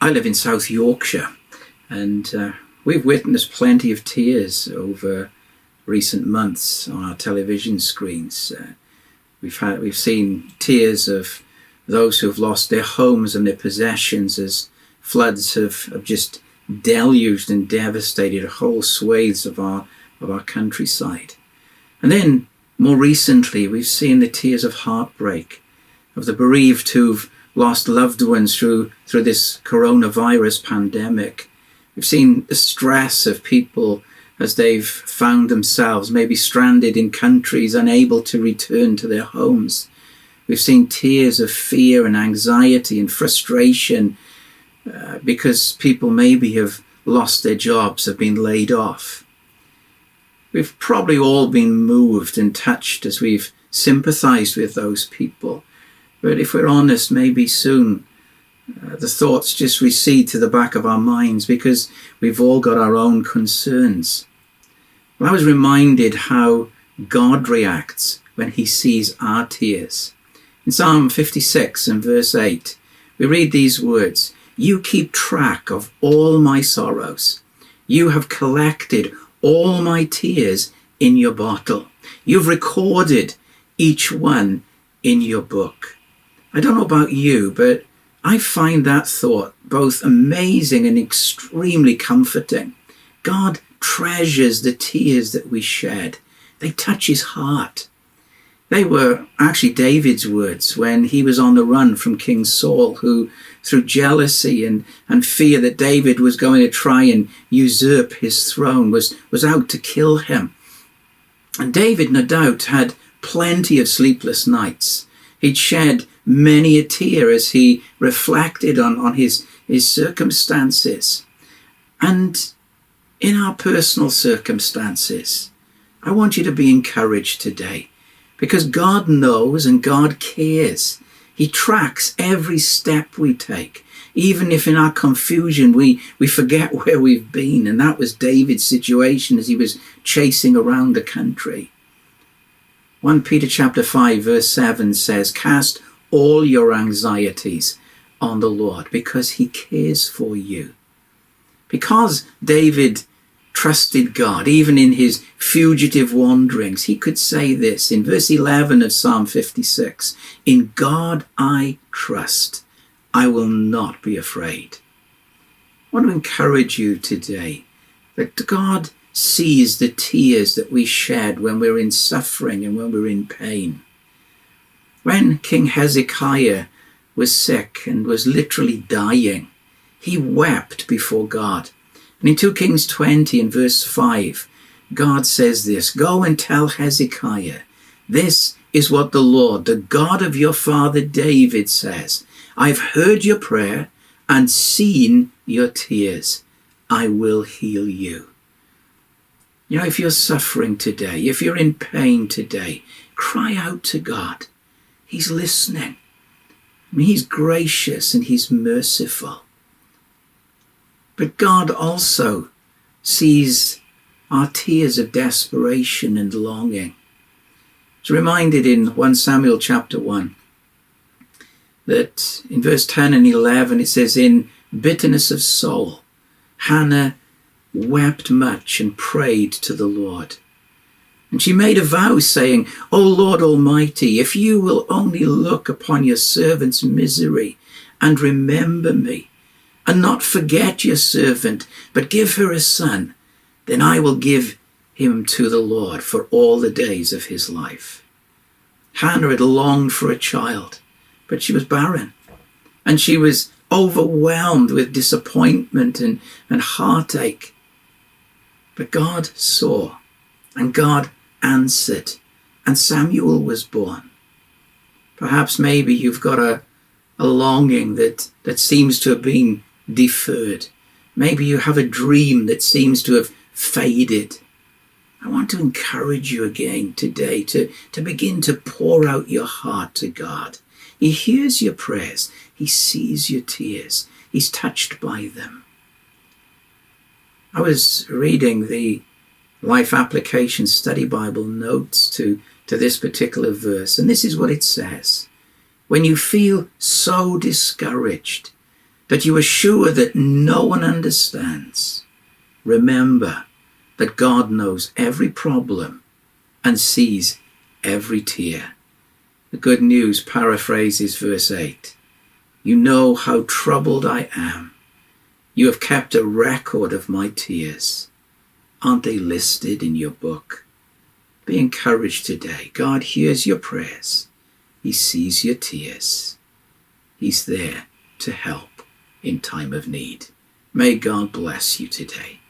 I live in South Yorkshire, and we've witnessed plenty of tears over recent months on our television screens. We've seen tears of those who have lost their homes and their possessions as floods have just deluged and devastated whole swathes of our countryside. And then more recently, we've seen the tears of heartbreak of the bereaved who've lost loved ones through this coronavirus pandemic. We've seen the stress of people as they've found themselves maybe stranded in countries unable to return to their homes. We've seen tears of fear and anxiety and frustration because people maybe have lost their jobs, have been laid off. We've probably all been moved and touched as we've sympathized with those people. But if we're honest, maybe soon the thoughts just recede to the back of our minds because we've all got our own concerns. Well, I was reminded how God reacts when he sees our tears. In Psalm 56 and verse 8, we read these words, "You keep track of all my sorrows. You have collected all my tears in your bottle. You've recorded each one in your book." I don't know about you, but I find that thought both amazing and extremely comforting. God treasures the tears that we shed. They touch his heart. They were actually David's words when he was on the run from King Saul, who, through jealousy and fear that David was going to try and usurp his throne, was out to kill him. And David, no doubt, had plenty of sleepless nights. He'd shed many a tear as he reflected on his circumstances. And in our personal circumstances, I want you to be encouraged today, because God knows and God cares. He tracks every step we take, even if in our confusion we forget where we've been. And that was David's situation as he was chasing around the country. 1 Peter chapter 5 verse 7 says, "Cast all your anxieties on the Lord because he cares for you." Because David trusted God, even in his fugitive wanderings, he could say this in verse 11 of Psalm 56, "In God I trust, I will not be afraid." I want to encourage you today that God sees the tears that we shed when we're in suffering and when we're in pain. When King Hezekiah was sick and was literally dying, he wept before God. And in 2 Kings 20 and verse 5, God says this, "Go and tell Hezekiah, this is what the Lord, the God of your father David says. I've heard your prayer and seen your tears. I will heal you." You know, if you're suffering today, if you're in pain today, cry out to God. He's listening. I mean, he's gracious and he's merciful. But God also sees our tears of desperation and longing. It's reminded in 1 Samuel chapter 1 that in verse 10 and 11 it says, "In bitterness of soul, Hannah wept much and prayed to the Lord. And she made a vow saying, 'O Lord Almighty, if you will only look upon your servant's misery and remember me, and not forget your servant, but give her a son, then I will give him to the Lord for all the days of his life.'" Hannah had longed for a child, but she was barren. And she was overwhelmed with disappointment and heartache. But God saw, and God answered, and Samuel was born. Perhaps maybe you've got a longing that seems to have been deferred. Maybe you have a dream that seems to have faded. I want to encourage you again today to begin to pour out your heart to God. He hears your prayers. He sees your tears. He's touched by them. I was reading the Life Application Study Bible notes to this particular verse, and this is what it says. "When you feel so discouraged, that you are sure that no one understands, remember that God knows every problem and sees every tear. The Good News paraphrases verse 8. You know how troubled I am. You have kept a record of my tears. Aren't they listed in your book? Be encouraged today. God hears your prayers. He sees your tears. He's there to help in time of need. May God bless you today.